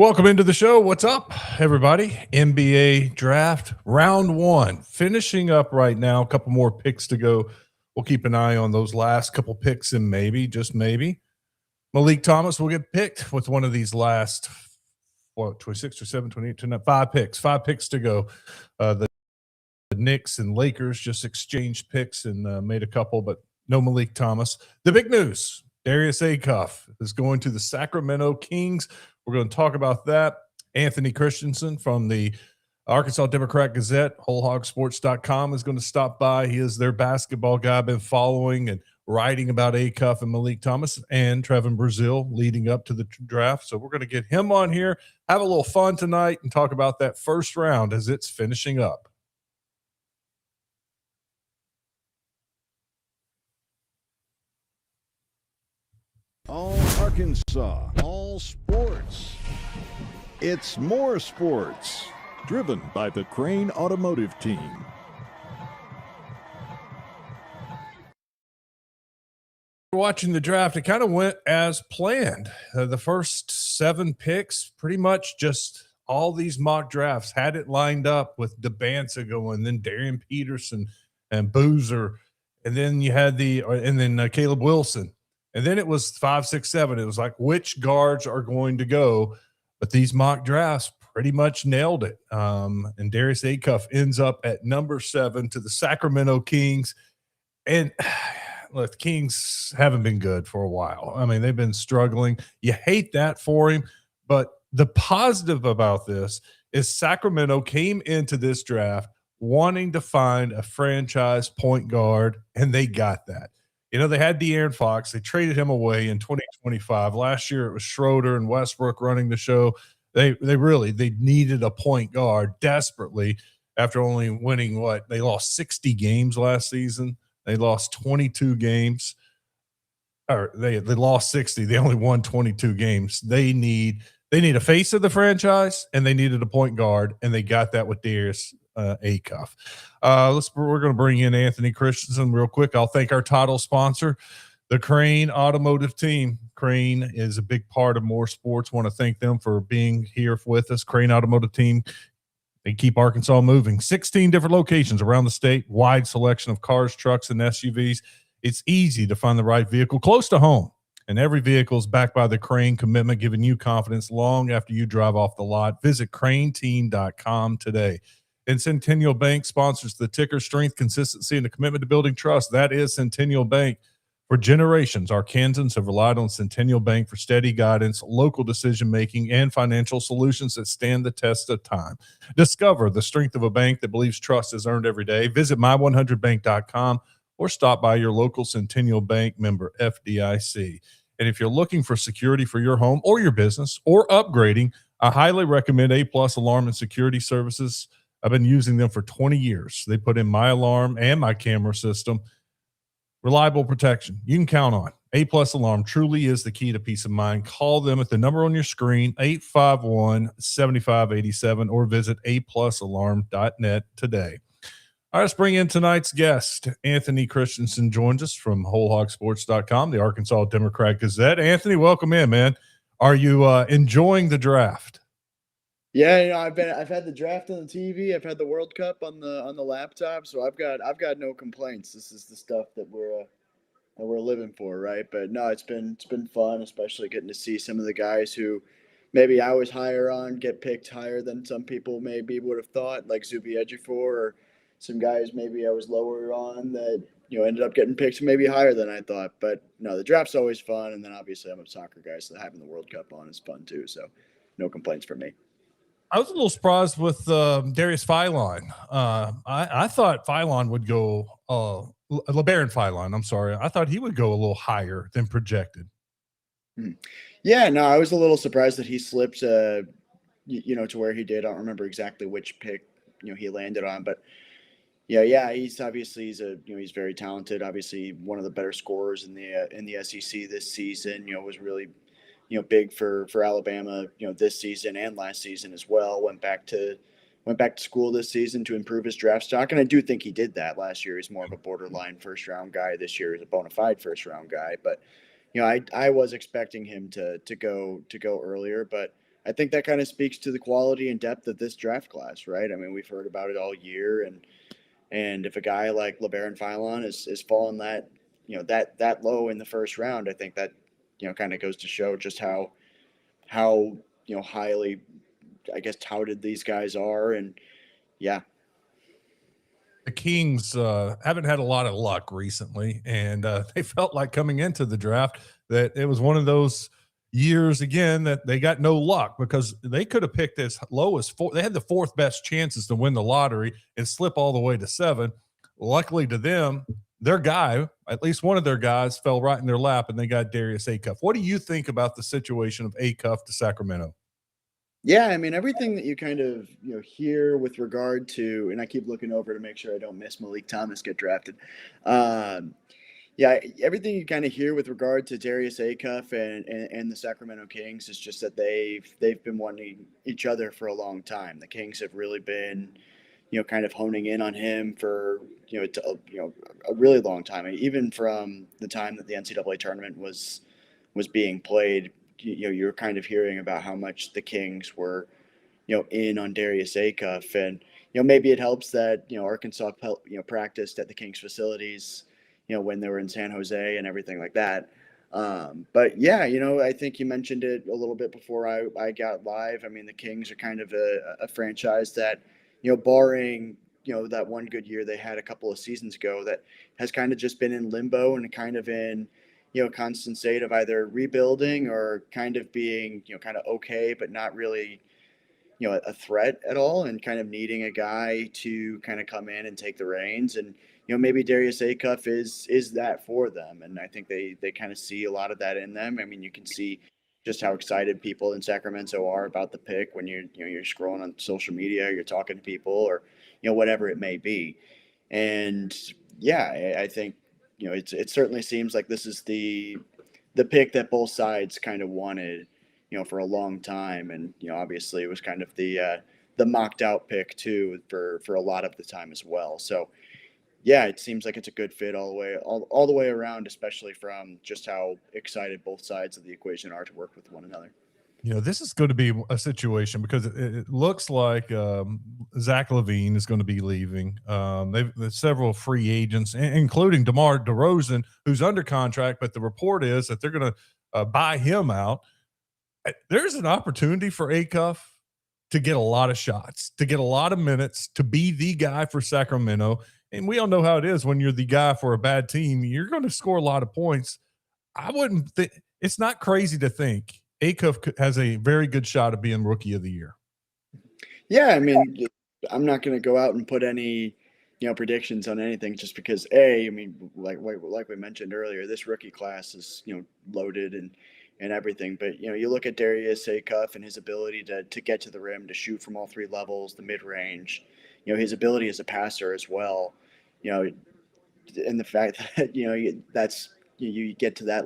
Welcome into the show. What's up, everybody? NBA draft round one finishing up right now. A couple more picks to go. We'll keep an eye on those last couple picks, and maybe, just maybe, Malik Thomas will get picked with one of these last 26 or 7, 28, 29, five picks to go. The Knicks and Lakers just exchanged picks and made a couple, but no Malik Thomas. The big news: Darius Acuff is going to the Sacramento Kings. We're going to talk about that. Anthony Kristensen from the Arkansas Democrat-Gazette, wholehogsports.com is going to stop by. He is their basketball guy. I've been following and writing about Acuff and Malik Thomas and Trevin Brazile leading up to the draft. So we're going to get him on here, have a little fun tonight, and talk about that first round as it's finishing up. All Arkansas, all sports. It's more sports, driven by the Crane Automotive Team. Watching the draft, it kind of went as planned. The first 7 picks, pretty much just all these mock drafts had it lined up with DeBanza going, then Darian Peterson and Boozer, and then you had Caleb Wilson. And then it was 5, 6, 7. It was like, which guards are going to go? But these mock drafts pretty much nailed it. And Darius Acuff ends up at number 7 to the Sacramento Kings. And look, the Kings haven't been good for a while. I mean, they've been struggling. You hate that for him. But the positive about this is Sacramento came into this draft wanting to find a franchise point guard, and they got that. You know, they had De'Aaron Fox. They traded him away in 2025. Last year, it was Schroeder and Westbrook running the show. They needed a point guard desperately after only winning they lost 60 games last season. They lost 22 games. Or they lost 60. They only won 22 games. They need a face of the franchise, and they needed a point guard, and they got that with Darius Acuff. We're going to bring in Anthony Kristensen real quick. I'll thank our title sponsor, the Crane Automotive Team. Crane is a big part of more sports. Want to thank them for being here with us. Crane Automotive Team, they keep Arkansas moving. 16 different locations around the state, wide selection of cars, trucks, and SUVs. It's easy to find the right vehicle close to home. And every vehicle is backed by the Crane commitment, giving you confidence long after you drive off the lot. Visit craneteam.com today. And Centennial Bank sponsors the ticker: strength, consistency, and the commitment to building trust. That is Centennial Bank. For generations, Arkansans have relied on Centennial Bank for steady guidance, local decision-making, and financial solutions that stand the test of time. Discover the strength of a bank that believes trust is earned every day. Visit my100bank.com or stop by your local Centennial Bank member FDIC. And if you're looking for security for your home or your business or upgrading, I highly recommend A-Plus Alarm and Security Services. I've been using them for 20 years. They put in my alarm and my camera system. Reliable protection you can count on. A-Plus Alarm truly is the key to peace of mind. Call them at the number on your screen, 851-7587, or visit aplusalarm.net today. All right, let's bring in tonight's guest. Anthony Kristensen joins us from wholehogsports.com, the Arkansas Democrat-Gazette. Anthony, welcome in, man. Are you enjoying the draft? Yeah, I've had the draft on the TV. I've had the World Cup on the laptop, so I've got no complaints. This is the stuff that we're living for, right? But no, it's been fun, especially getting to see some of the guys who maybe I was higher on get picked higher than some people maybe would have thought, like Zubi Ejiofor, or some guys maybe I was lower on that ended up getting picked maybe higher than I thought. But no, the draft's always fun, and then obviously I'm a soccer guy, so having the World Cup on is fun too. So no complaints from me. I was a little surprised with Darius Philon. I thought Philon would go LeBaron Philon. I'm sorry. I thought he would go a little higher than projected. Yeah, no, I was a little surprised that he slipped, to where he did. I don't remember exactly which pick, he landed on, but yeah, he's very talented. Obviously, one of the better scorers in the SEC this season. Was really big for Alabama, this season and last season as well. Went back to school this season to improve his draft stock, and I do think he did that. Last year he's more of a borderline first round guy. This year he's a bona fide first round guy. But I was expecting him to go earlier, but I think that kind of speaks to the quality and depth of this draft class, right? I mean, we've heard about it all year, and if a guy like LeBaron Philon is falling that that low in the first round, I think that kind of goes to show just how highly, I guess, touted these guys are. And yeah, the Kings haven't had a lot of luck recently, and they felt like coming into the draft that it was one of those years again that they got no luck, because they could have picked as low as four. They had the fourth best chances to win the lottery and slip all the way to 7. Luckily to them, their guy, at least one of their guys, fell right in their lap, and they got Darius Acuff. What do you think about the situation of Acuff to Sacramento? yeah, I mean, everything that you kind of hear with regard to, and I keep looking over to make sure I don't miss Malik Thomas get drafted. Um, Yeah, everything you kind of hear with regard to Darius Acuff and the Sacramento Kings is just that they've been wanting each other for a long time. The Kings have really been, kind of honing in on him for a really long time. Even from the time that the NCAA tournament was being played, you're kind of hearing about how much the Kings were in on Darius Acuff, and maybe it helps that Arkansas practiced at the Kings facilities, when they were in San Jose and everything like that. But yeah, I think you mentioned it a little bit before I got live. I mean, the Kings are kind of a franchise that, barring that one good year they had a couple of seasons ago, that has kind of just been in limbo and kind of in constant state of either rebuilding or kind of being kind of okay, but not really a threat at all, and kind of needing a guy to kind of come in and take the reins. And maybe Darius Acuff is that for them, and I think they kind of see a lot of that in them. I mean, you can see just how excited people in Sacramento are about the pick when you're scrolling on social media, you're talking to people, or whatever it may be. And yeah, I think it certainly seems like this is the pick that both sides kind of wanted, for a long time. And obviously it was kind of the mocked out pick too for a lot of the time as well. So yeah, it seems like it's a good fit all the way around, especially from just how excited both sides of the equation are to work with one another. This is going to be a situation because it looks like Zach LaVine is going to be leaving. There's several free agents, including DeMar DeRozan, who's under contract, but the report is that they're going to buy him out. There's an opportunity for Acuff to get a lot of shots, to get a lot of minutes, to be the guy for Sacramento. And we all know how it is when you're the guy for a bad team. You're going to score a lot of points. I wouldn't think – it's not crazy to think Acuff has a very good shot of being Rookie of the Year. Yeah, I mean, I'm not going to go out and put any predictions on anything, just because I mean, like we mentioned earlier, this rookie class is loaded and everything. But you look at Darius Acuff and his ability to get to the rim, to shoot from all three levels, the mid range, his ability as a passer as well, and the fact that that's you get to that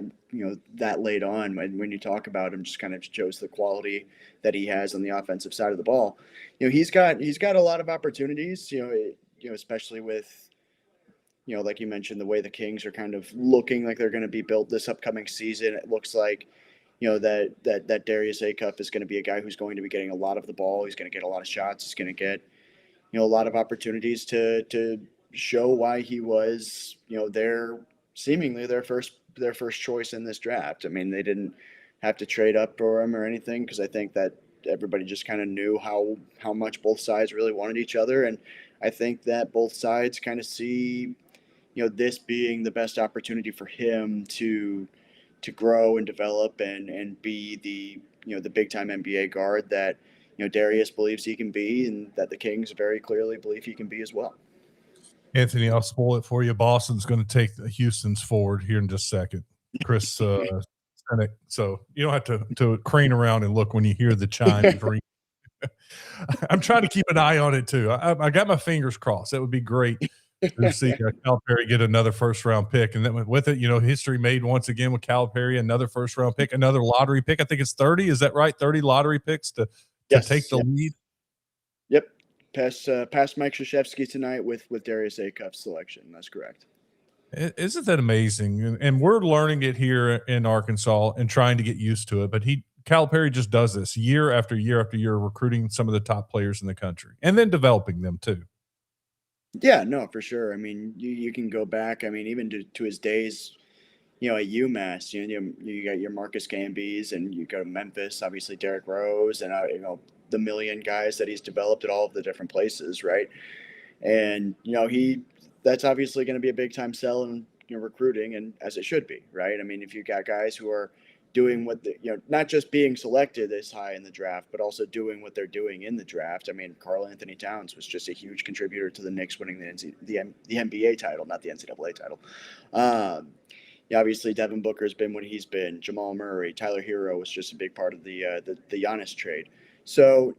that late on when you talk about him, just kind of shows the quality that he has on the offensive side of the ball. He's got a lot of opportunities. Especially with like you mentioned, the way the Kings are kind of looking like they're going to be built this upcoming season. It looks like that Darius Acuff is going to be a guy who's going to be getting a lot of the ball. He's going to get a lot of shots. He's going to get a lot of opportunities to show why he was seemingly their first choice in this draft. I mean, they didn't have to trade up for him or anything, because I think that everybody just kind of knew how much both sides really wanted each other. And I think that both sides kind of see this being the best opportunity for him to grow and develop and be the the big time NBA guard that Darius believes he can be, and that the Kings very clearly believe he can be as well. Anthony, I'll spoil it for you. Boston's going to take the Houston's forward here in just a second. Chris Sennick. So you don't have to crane around and look when you hear the chime ring. I'm trying to keep an eye on it too. I got my fingers crossed. That would be great to see Calipari get another first-round pick. And then with it, history made once again with Calipari, another first-round pick, another lottery pick. I think it's 30. Is that right? 30 lottery picks to take the lead? Yep. Past Mike Krzyzewski tonight with Darius Acuff's selection. That's correct. Isn't that amazing? And we're learning it here in Arkansas and trying to get used to it. But Calipari just does this year after year after year, recruiting some of the top players in the country and then developing them too. Yeah, no, for sure. I mean, you can go back. I mean, even to his days, at UMass, you got your Marcus Gambis, and you go to Memphis, obviously Derrick Rose, and the million guys that he's developed at all of the different places, right? And that's obviously going to be a big time sell in recruiting, and as it should be, right? I mean, if you got guys who are doing what not just being selected this high in the draft, but also doing what they're doing in the draft. I mean, Karl Anthony Towns was just a huge contributor to the Knicks winning the NBA title, not the NCAA title. Yeah, obviously Devin Booker's been what he's been. Jamal Murray, Tyler Hero was just a big part of the Giannis trade. So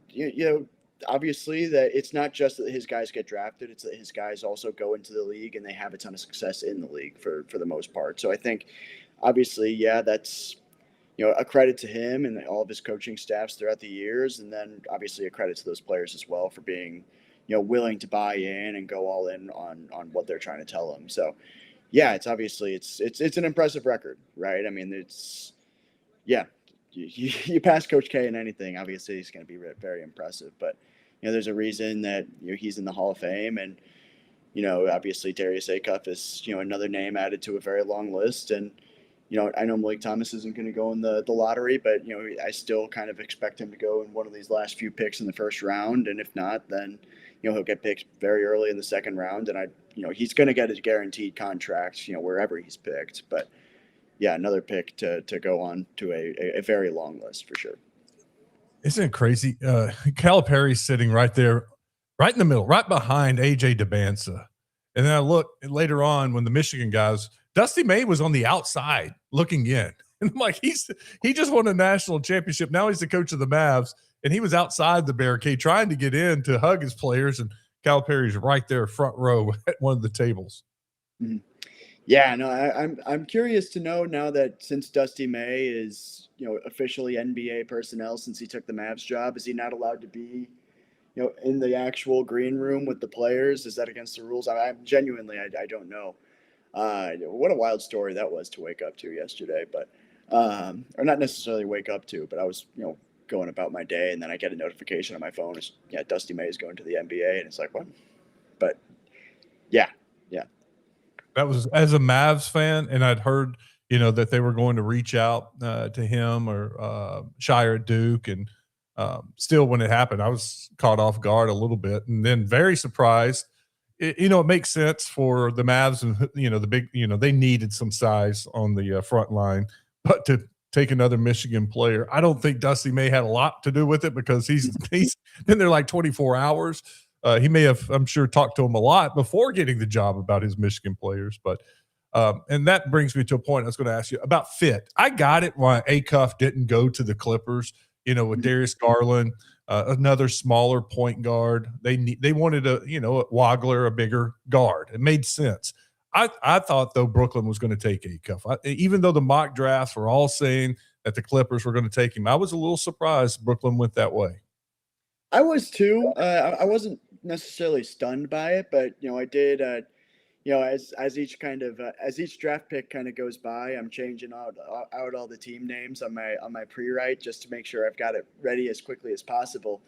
obviously that it's not just that his guys get drafted, it's that his guys also go into the league and they have a ton of success in the league for the most part. So I think obviously, yeah, that's a credit to him and all of his coaching staffs throughout the years, and then obviously a credit to those players as well for being willing to buy in and go all in on what they're trying to tell them. So yeah, it's obviously it's an impressive record, right? I mean, it's you pass Coach K in anything, obviously it's going to be very impressive. But there's a reason that he's in the Hall of Fame, and obviously Darius Acuff is another name added to a very long list. And I know Malik Thomas isn't going to go in the lottery, but I still kind of expect him to go in one of these last few picks in the first round, and if not, then he'll get picked very early in the second round, and he's going to get his guaranteed contract wherever he's picked. But yeah, another pick to go on to a very long list for sure. Isn't it crazy? Calipari's sitting right there, right in the middle, right behind AJ DeBanza. And then I look later on when the Michigan guys, Dusty May was on the outside looking in. And I'm like, he just won a national championship. Now he's the coach of the Mavs, and he was outside the barricade trying to get in to hug his players. And Calipari's right there front row at one of the tables. Mm-hmm. Yeah, no, I'm curious to know now that since Dusty May is officially NBA personnel since he took the Mavs job, is he not allowed to be in the actual green room with the players? Is that against the rules? I'm genuinely I don't know. What a wild story that was to wake up to yesterday, but or not necessarily wake up to, but I was going about my day, and then I get a notification on my phone. It's, Dusty May is going to the NBA, and it's like, what? But yeah. That was as a Mavs fan, and I'd heard, that they were going to reach out to him or Shire at Duke, and still when it happened, I was caught off guard a little bit, and then very surprised. It makes sense for the Mavs, and the big, they needed some size on the front line, but to take another Michigan player, I don't think Dusty May had a lot to do with it because he's been there like 24 hours. He may have, I'm sure, talked to him a lot before getting the job about his Michigan players. But and that brings me to a point I was going to ask you about fit. I got it why Acuff didn't go to the Clippers, with Darius Garland, another smaller point guard. They wanted a Wagler, a bigger guard. It made sense. I thought, though, Brooklyn was going to take Acuff. Even though the mock drafts were all saying that the Clippers were going to take him, I was a little surprised Brooklyn went that way. I was too. I wasn't necessarily stunned by it, but I did. As each draft pick kind of goes by, I'm changing out all the team names on my pre-write just to make sure I've got it ready as quickly as possible.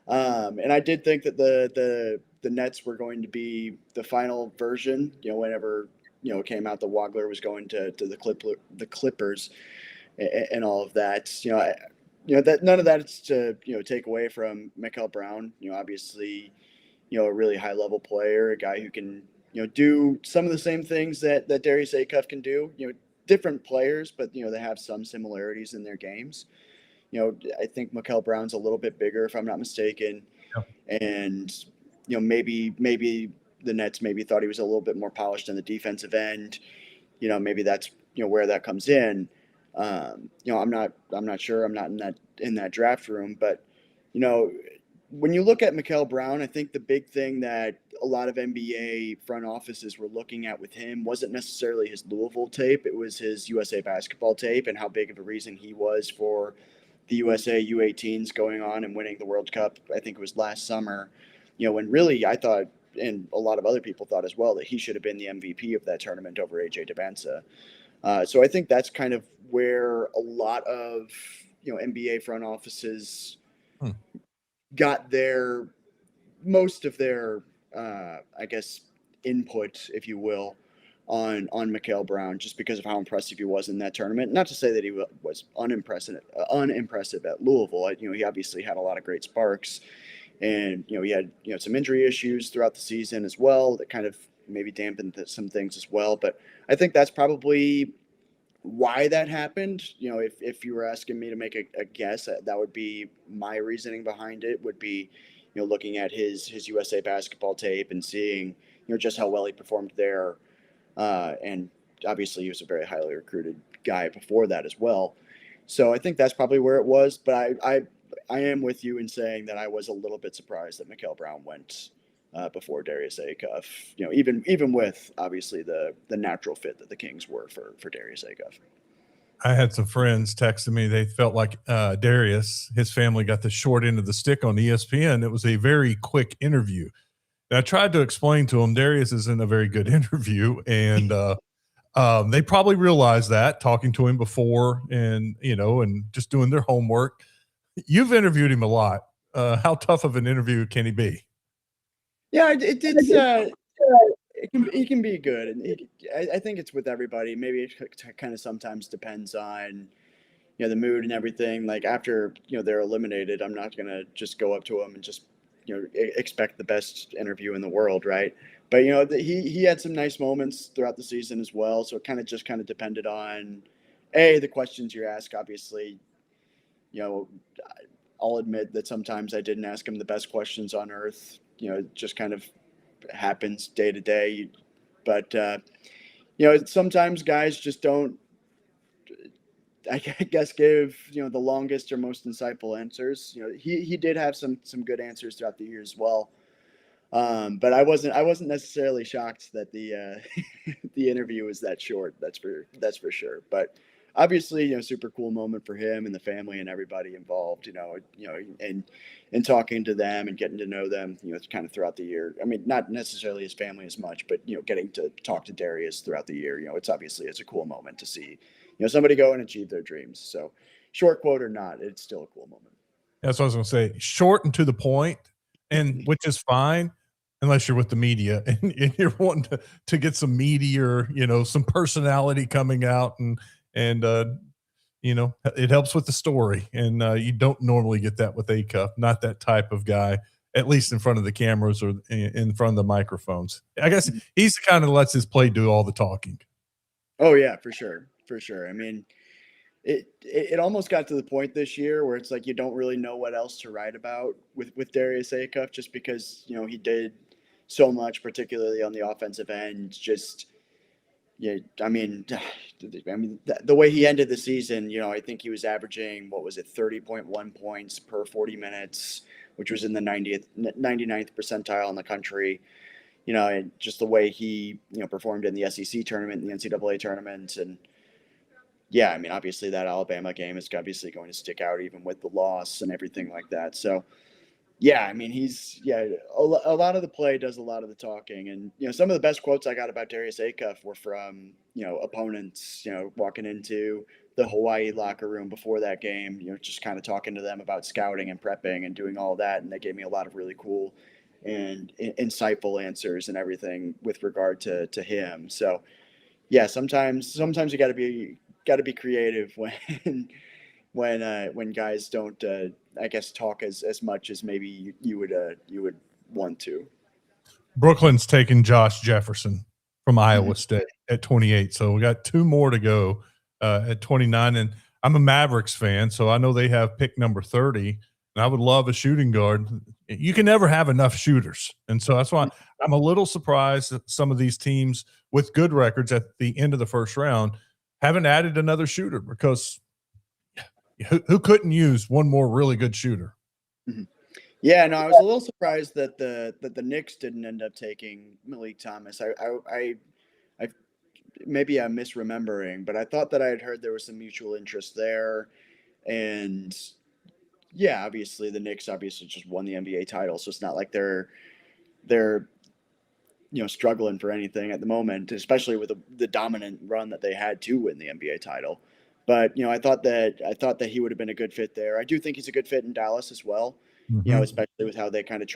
And I did think that the Nets were going to be the final version. Whenever it came out, the Wagler was going to the Clippers, and all of that. That none of that is to take away from Mikel Brown. Obviously, a really high level player, a guy who can do some of the same things that Darius Acuff can do. Different players, but they have some similarities in their games. I think Mikel Brown's a little bit bigger, if I'm not mistaken, and maybe the Nets maybe thought he was a little bit more polished on the defensive end. Maybe that's where that comes in. I'm not sure. I'm not in that draft room, but when you look at Mikel Brown, I think the big thing that a lot of NBA front offices were looking at with him wasn't necessarily his Louisville tape. It was his USA basketball tape and how big of a reason he was for the USA U18s going on and winning the World Cup. I think it was last summer, when really I thought, and a lot of other people thought as well, that he should have been the MVP of that tournament over AJ DeBanza. So I think that's kind of where a lot of NBA front offices Hmm. got most of their, I guess, input, if you will, on Mikal Brown, just because of how impressive he was in that tournament. Not to say that he was unimpressive at Louisville. He obviously had a lot of great sparks, and he had some injury issues throughout the season as well that kind of maybe dampened some things as well. But I think that's probably why that happened. If you were asking me to make a guess, that would be my reasoning behind it. Would be looking at his USA basketball tape and seeing just how well he performed there, and obviously he was a very highly recruited guy before that as well. So I think that's probably where it was. But I am with you in saying that I was a little bit surprised that Mikal Brown went before Darius Acuff. Even with obviously the natural fit that the Kings were for Darius Acuff. I had some friends texting me. They felt like Darius, his family got the short end of the stick on ESPN. It was a very quick interview. And I tried to explain to him Darius isn't a very good interview, and they probably realized that talking to him before, and and just doing their homework. You've interviewed him a lot. How tough of an interview can he be? Yeah, it's it can be good, and I think it's with everybody. Maybe it kind of sometimes depends on the mood and everything. Like after they're eliminated, I'm not gonna just go up to them and just expect the best interview in the world, right? But he had some nice moments throughout the season as well. So it kind of depended on the questions you ask. Obviously, you know, I'll admit that sometimes I didn't ask him the best questions on earth. It just kind of happens day to day. But sometimes guys just don't, I guess, give the longest or most insightful answers. He did have some good answers throughout the year as well. But I wasn't necessarily shocked that the the interview was that short. That's for sure. But obviously, super cool moment for him and the family and everybody involved. And talking to them and getting to know them. It's kind of throughout the year. I mean, not necessarily his family as much, but getting to talk to Darius throughout the year. It's a cool moment to see somebody go and achieve their dreams. So, short quote or not, it's still a cool moment. That's what I was going to say. Short and to the point, and which is fine unless you're with the media and you're wanting to get some meteor, some personality coming out and it helps with the story. And you don't normally get that with Acuff, not that type of guy, at least in front of the cameras or in front of the microphones. I guess he's the kind that lets his play do all the talking. Oh yeah, for sure. For sure. I mean, it almost got to the point this year where it's like you don't really know what else to write about with Darius Acuff, just because he did so much, particularly on the offensive end. Just I mean, the way he ended the season, I think he was averaging, what was it, 30.1 points per 40 minutes, which was in the 99th percentile in the country. And just the way he performed in the SEC tournament, the NCAA tournament, and yeah, I mean, obviously that Alabama game is obviously going to stick out even with the loss and everything like that. So, yeah, I mean, a lot of the play does a lot of the talking. And, some of the best quotes I got about Darius Acuff were from, opponents, walking into the Hawaii locker room before that game, just kind of talking to them about scouting and prepping and doing all that. And they gave me a lot of really cool and insightful answers and everything with regard to him. So, yeah, sometimes you got to be creative when guys don't I guess talk as much as maybe you would want to. Brooklyn's taking Josh Jefferson from Iowa State at 28. So we got two more to go at 29. And I'm a Mavericks fan, so I know they have pick number 30. And I would love a shooting guard. You can never have enough shooters. And so that's why I'm a little surprised that some of these teams with good records at the end of the first round haven't added another shooter, because who couldn't use one more really good shooter? Mm-hmm. Yeah, no, I was a little surprised that the Knicks didn't end up taking Malik Thomas. I maybe I'm misremembering, but I thought that I had heard there was some mutual interest there. And yeah, obviously the Knicks just won the NBA title, so it's not like they're struggling for anything at the moment, especially with the dominant run that they had to win the NBA title. But I thought that he would have been a good fit there. I do think he's a good fit in Dallas as well. Mhm. Especially with how they kind of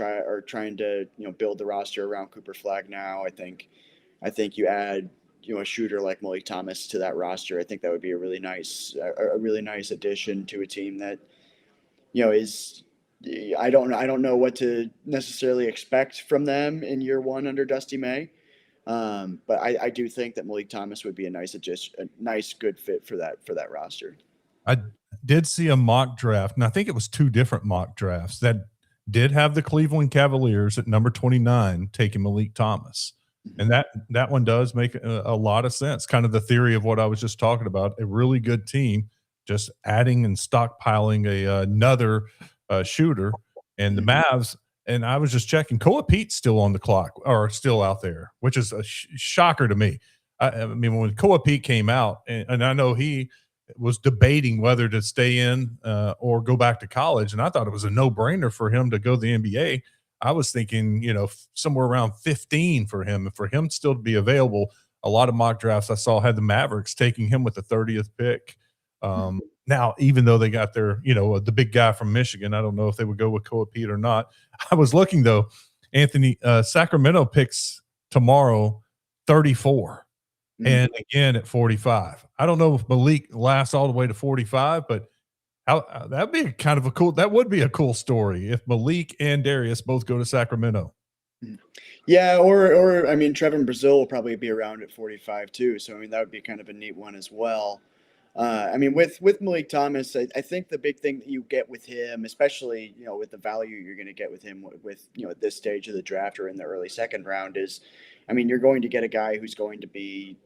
trying to build the roster around Cooper Flag now. I think you add a shooter like Malik Thomas to that roster. I think that would be a really nice addition to a team that is. I don't know what to necessarily expect from them in year one under Dusty May. But I do think that Malik Thomas would be a nice addition, a nice good fit for that roster. I did see a mock draft, and I think it was 2 different mock drafts that did have the Cleveland Cavaliers at number 29 taking Malik Thomas. And that one does make a lot of sense. Kind of the theory of what I was just talking about, a really good team just adding and stockpiling another shooter. And the Mavs, and I was just checking, Koa Pete's still on the clock or still out there, which is a shocker to me. I mean, when Koa Pete came out, and I know he was debating whether to stay in or go back to college, and I thought it was a no-brainer for him to go to the NBA. I was thinking, somewhere around 15 for him, and for him still to be available. A lot of mock drafts I saw had the Mavericks taking him with the 30th pick. Now, even though they got their, the big guy from Michigan, I don't know if they would go with Koa Pete or not. I was looking though, Anthony, Sacramento picks tomorrow 34 and again at 45. I don't know if Malik lasts all the way to 45, but that'd be that would be a cool story if Malik and Darius both go to Sacramento. Yeah, or I mean, Trevin Brazil will probably be around at 45 too. So I mean, that would be kind of a neat one as well. I mean, with Malik Thomas, I think the big thing that you get with him, especially with the value you're going to get with him with at this stage of the draft or in the early second round is, I mean, you're going to get a guy who's going to be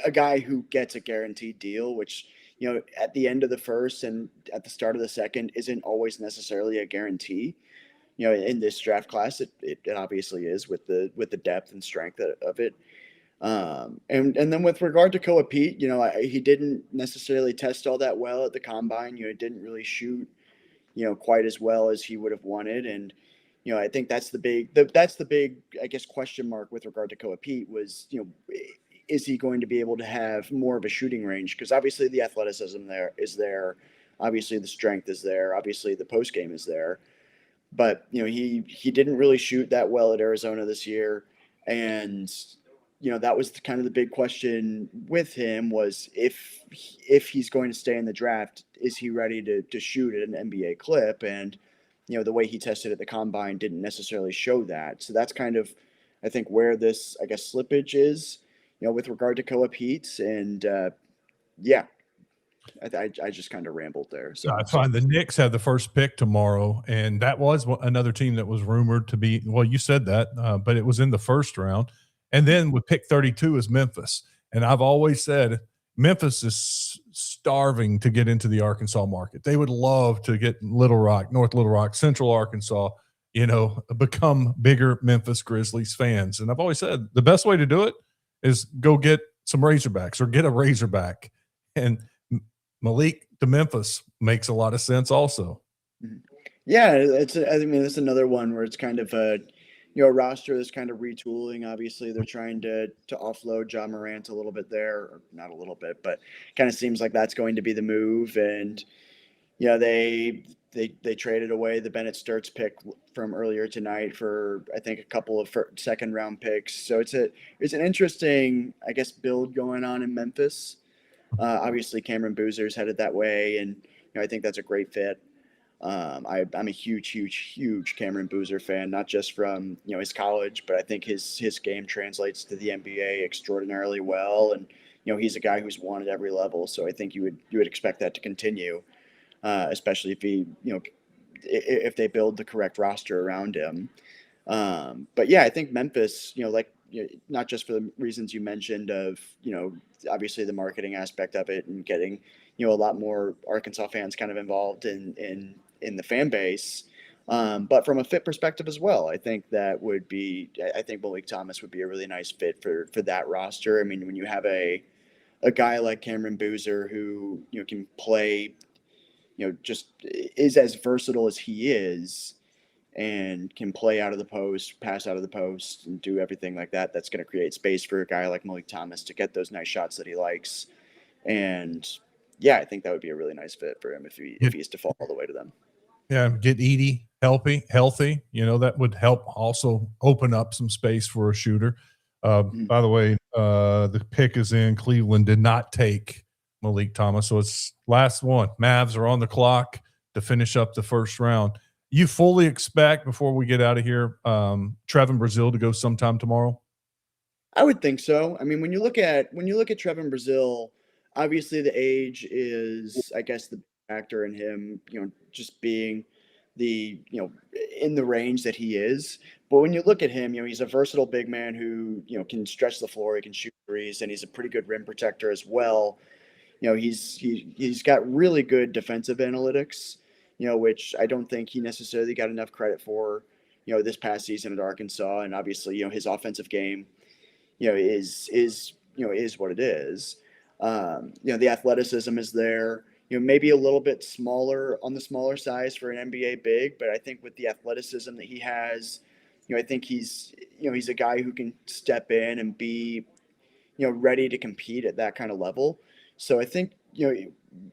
a guy who gets a guaranteed deal, which at the end of the first and at the start of the second isn't always necessarily a guarantee. In this draft class, it obviously is with the depth and strength of it. And then with regard to Koa Pete, he didn't necessarily test all that well at the combine. Didn't really shoot, quite as well as he would have wanted. And, I think that's the big, I guess, question mark with regard to Koa Pete was, is he going to be able to have more of a shooting range? Because obviously the athleticism is there. Obviously the strength is there. Obviously the post game is there. But, he didn't really shoot that well at Arizona this year. And, that was kind of the big question with him was if he's going to stay in the draft, is he ready to shoot at an NBA clip? And, the way he tested at the combine didn't necessarily show that. So that's kind of, I think, where this, I guess, slippage is, with regard to Koa Pete. And yeah, I just kind of rambled there. So No, it's fine. The Knicks have the first pick tomorrow, and that was another team that was rumored to be. Well, you said that, but it was in the first round. And then with pick 32 is Memphis, and I've always said Memphis is starving to get into the Arkansas market. They would love to get Little Rock, North Little Rock, Central Arkansas, become bigger Memphis Grizzlies fans. And I've always said the best way to do it is go get some Razorbacks or get a Razorback. And Malik to Memphis makes a lot of sense also. Yeah, I mean, it's another one where it's kind of a roster that's kind of retooling. Obviously, they're trying to offload John Morant a little bit there, or not a little bit, but kind of seems like that's going to be the move. And they traded away the Bennett Sturts pick from earlier tonight for I think a couple of second round picks. So it's an interesting, I guess, build going on in Memphis. Obviously, Cameron Boozer's headed that way, and I think that's a great fit. I'm a huge Cameron Boozer fan, not just from his college, but I think his game translates to the NBA extraordinarily well, and he's a guy who's won at every level. So I think you would expect that to continue, especially if if they build the correct roster around him. But yeah, I think Memphis, not just for the reasons you mentioned of obviously the marketing aspect of it and getting a lot more Arkansas fans kind of involved in the fan base, but from a fit perspective as well. I think Malik Thomas would be a really nice fit for that roster. I mean, when you have a guy like Cameron Boozer who can play, just is as versatile as he is and can play out of the post, pass out of the post, and do everything like that, that's going to create space for a guy like Malik Thomas to get those nice shots that he likes. And yeah, I think that would be a really nice fit for him if he is to fall all the way to them. Yeah, get Edie healthy. That would help also open up some space for a shooter. By the way, the pick is in. Cleveland did not take Malik Thomas, so it's last one. Mavs are on the clock to finish up the first round. You fully expect, before we get out of here, Trevin Brazil to go sometime tomorrow? I would think so. I mean, when you look at Trevin Brazil, obviously the age is, I guess, the factor in him, just being in the range that he is. But when you look at him, he's a versatile big man who, can stretch the floor, he can shoot threes, and he's a pretty good rim protector as well. He's got really good defensive analytics, which I don't think he necessarily got enough credit for, this past season at Arkansas. And obviously, his offensive game, is what it is. The athleticism is there. Maybe a little bit smaller on the smaller size for an NBA big, but I think with the athleticism that he has, I think he's a guy who can step in and be, ready to compete at that kind of level. So I think,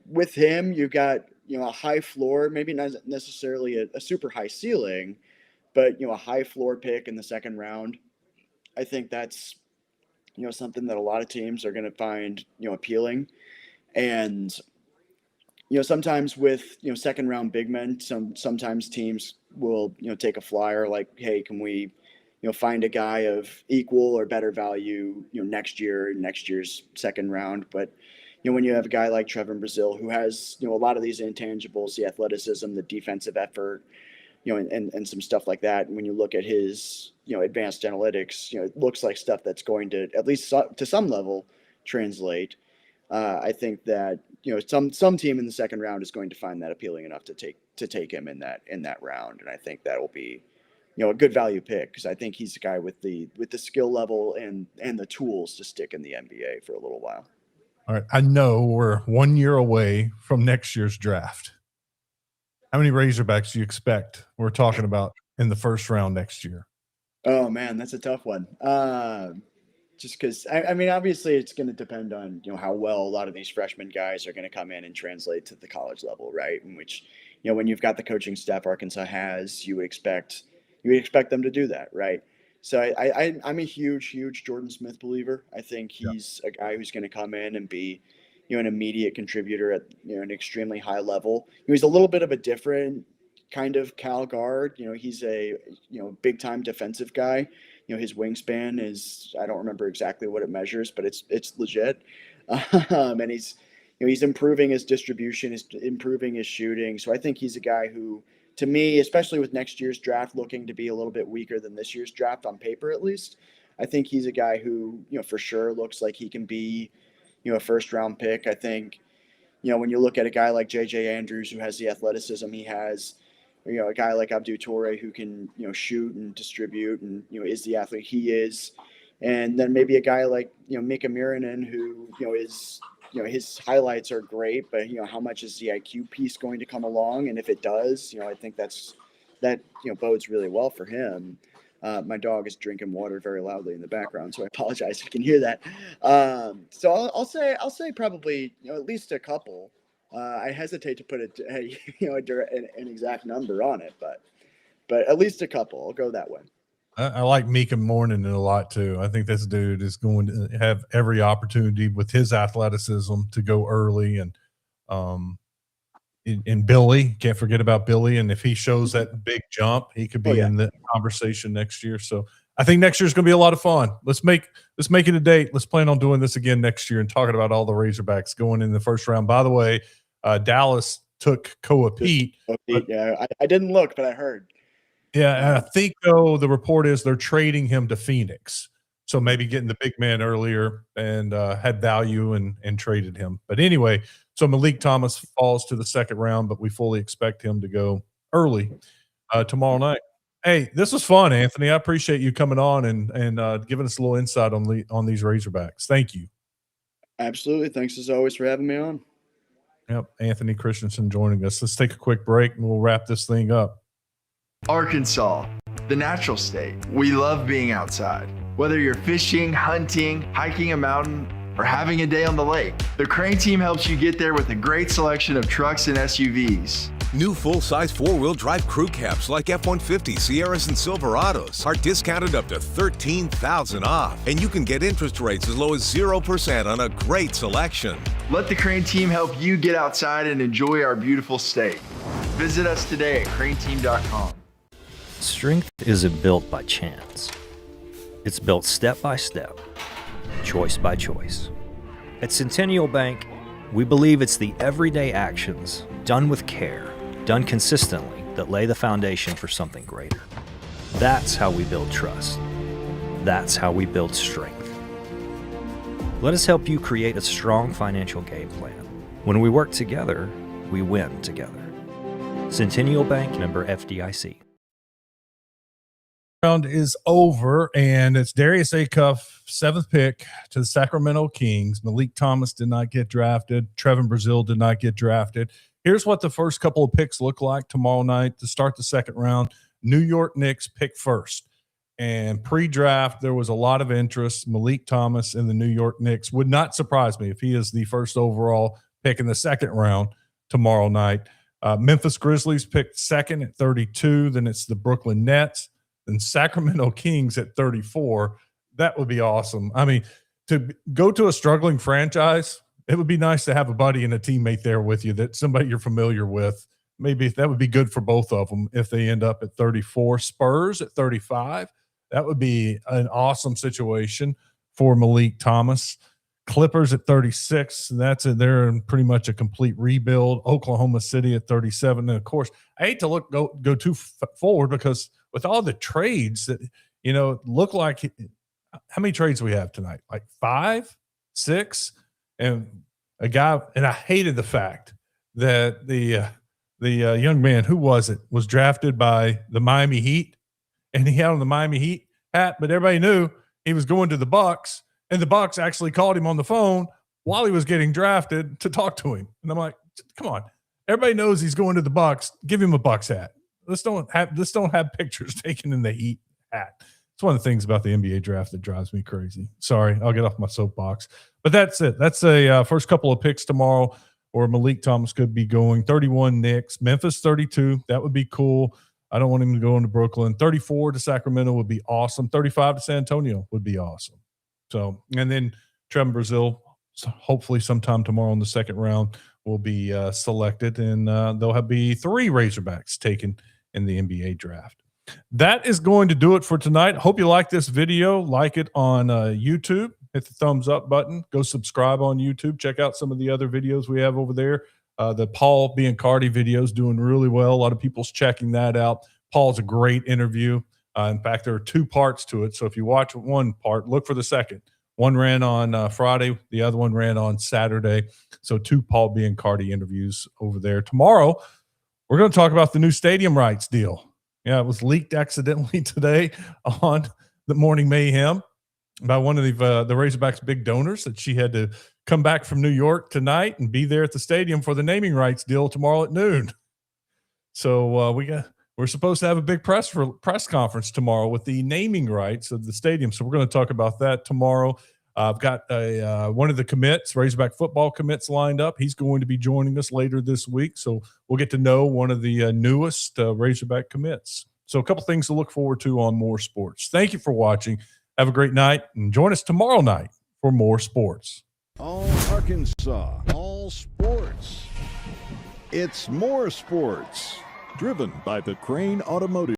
with him, you've got, a high floor, maybe not necessarily a super high ceiling, but, a high floor pick in the second round. I think that's, something that a lot of teams are going to find, appealing. And, sometimes with, second round big men, sometimes teams will, take a flyer like, hey, can we, find a guy of equal or better value, next year's second round. But, when you have a guy like Trevin Brazil, who has, a lot of these intangibles, the athleticism, the defensive effort, and some stuff like that. And when you look at his, advanced analytics, it looks like stuff that's going to, at least to some level, translate. I think that, some team in the second round is going to find that appealing enough to take him in that round. And I think that will be, a good value pick, because I think he's a guy with the skill level and the tools to stick in the NBA for a little while. All right. I know we're 1 year away from next year's draft. How many Razorbacks do you expect we're talking about in the first round next year? Oh man, that's a tough one. Just because, I mean, obviously it's going to depend on, how well a lot of these freshman guys are going to come in and translate to the college level, right? In which, when you've got the coaching staff Arkansas has, you would expect them to do that, right? So I'm a huge Jordan Smith believer. I think he's a guy who's going to come in and be, an immediate contributor at, an extremely high level. He's a little bit of a different kind of Cal guard. He's a, big time defensive guy. His wingspan is, I don't remember exactly what it measures, but it's legit. And he's improving his distribution, he's improving his shooting. So I think he's a guy who, to me, especially with next year's draft looking to be a little bit weaker than this year's draft on paper, at least, I think he's a guy who, for sure looks like he can be, a first round pick. I think, when you look at a guy like JJ Andrews, who has the athleticism he has, a guy like Abdou Toure who can, shoot and distribute and, is the athlete he is. And then maybe a guy like, Mika Miranen, who, is, his highlights are great, but, how much is the IQ piece going to come along? And if it does, I think that bodes really well for him. My dog is drinking water very loudly in the background, so I apologize if you can hear that. So I'll say probably, at least a couple. I hesitate to put an exact number on it, but at least a couple. I'll go that way. I like Mika Mourning a lot too. I think this dude is going to have every opportunity with his athleticism to go early, and Billy, can't forget about Billy. And if he shows that big jump, he could be in the conversation next year. So I think next year is going to be a lot of fun. Let's make it a date. Let's plan on doing this again next year and talking about all the Razorbacks going in the first round. By the way, Dallas took Koa Pete. Yeah, I didn't look, but I heard. Yeah, and I think, though, the report is they're trading him to Phoenix. So maybe getting the big man earlier and had value and traded him. But anyway, so Malik Thomas falls to the second round, but we fully expect him to go early tomorrow night. Hey, this was fun, Anthony. I appreciate you coming on and giving us a little insight on these Razorbacks. Thank you. Absolutely. Thanks as always for having me on. Yep, Anthony Kristensen joining us. Let's take a quick break and we'll wrap this thing up. Arkansas, the natural state. We love being outside. Whether you're fishing, hunting, hiking a mountain, or having a day on the lake, the Crane team helps you get there with a great selection of trucks and SUVs. New full-size four-wheel drive crew cabs like F-150, Sierras, and Silverados are discounted up to $13,000 off. And you can get interest rates as low as 0% on a great selection. Let the Crane team help you get outside and enjoy our beautiful state. Visit us today at craneteam.com. Strength isn't built by chance. It's built step by step, choice by choice. At Centennial Bank, we believe it's the everyday actions done with care, done consistently, that lay the foundation for something greater. That's how we build trust. That's how we build strength. Let us help you create a strong financial game plan. When we work together, we win together. Centennial Bank, member FDIC. Round is over, and it's Darius Acuff, 7th pick to the Sacramento Kings. Malik Thomas did not get drafted. Trevin Brazil did not get drafted. Here's what the first couple of picks look like tomorrow night to start the second round. New York Knicks pick first. And pre-draft, there was a lot of interest. Malik Thomas in the New York Knicks would not surprise me if he is the first overall pick in the second round tomorrow night. Memphis Grizzlies picked second at 32. Then it's the Brooklyn Nets. Then Sacramento Kings at 34. That would be awesome. I mean, to go to a struggling franchise, it would be nice to have a buddy and a teammate there with you, that somebody you're familiar with. Maybe that would be good for both of them if they end up at 34. Spurs at 35. That would be an awesome situation for Malik Thomas. Clippers at 36. They're in pretty much a complete rebuild. Oklahoma City at 37. And of course, I hate to go too forward, because with all the trades that, look like, how many trades we have tonight? Like 5, 6, and a guy. And I hated the fact that the young man, who was it, was drafted by the Miami Heat, and he had on the Miami Heat hat, but everybody knew he was going to the Bucks, and the Bucks actually called him on the phone while he was getting drafted to talk to him. And I'm like, come on, everybody knows he's going to the Bucks. Give him a Bucks hat. Let's don't have pictures taken in the Heat hat. It's one of the things about the NBA draft that drives me crazy. Sorry, I'll get off my soapbox. But that's it. That's a first couple of picks tomorrow, or Malik Thomas could be going. 31 Knicks, Memphis 32. That would be cool. I don't want him to go into Brooklyn. 34 to Sacramento would be awesome. 35 to San Antonio would be awesome. So, and then Trevin Brazil, hopefully sometime tomorrow in the second round, will be selected, and there'll be 3 Razorbacks taken in the NBA draft. That is going to do it for tonight. Hope you like this video. Like it on YouTube. Hit the thumbs up button. Go subscribe on YouTube. Check out some of the other videos we have over there. The Paul Biancardi video is doing really well. A lot of people's checking that out. Paul's a great interview. In fact, there are 2 parts to it. So if you watch one part, look for the second. One ran on Friday. The other one ran on Saturday. So 2 Paul Biancardi interviews over there. Tomorrow, we're going to talk about the new stadium rights deal. Yeah, it was leaked accidentally today on the Morning Mayhem by one of the Razorbacks' big donors, that she had to come back from New York tonight and be there at the stadium for the naming rights deal tomorrow at noon. So we're supposed to have a big press conference tomorrow with the naming rights of the stadium. So we're going to talk about that tomorrow. I've got one of the commits, Razorback football commits, lined up. He's going to be joining us later this week. So we'll get to know one of the newest Razorback commits. So a couple things to look forward to on More Sports. Thank you for watching. Have a great night, and join us tomorrow night for More Sports. All Arkansas, all sports. It's More Sports, driven by the Crane Automotive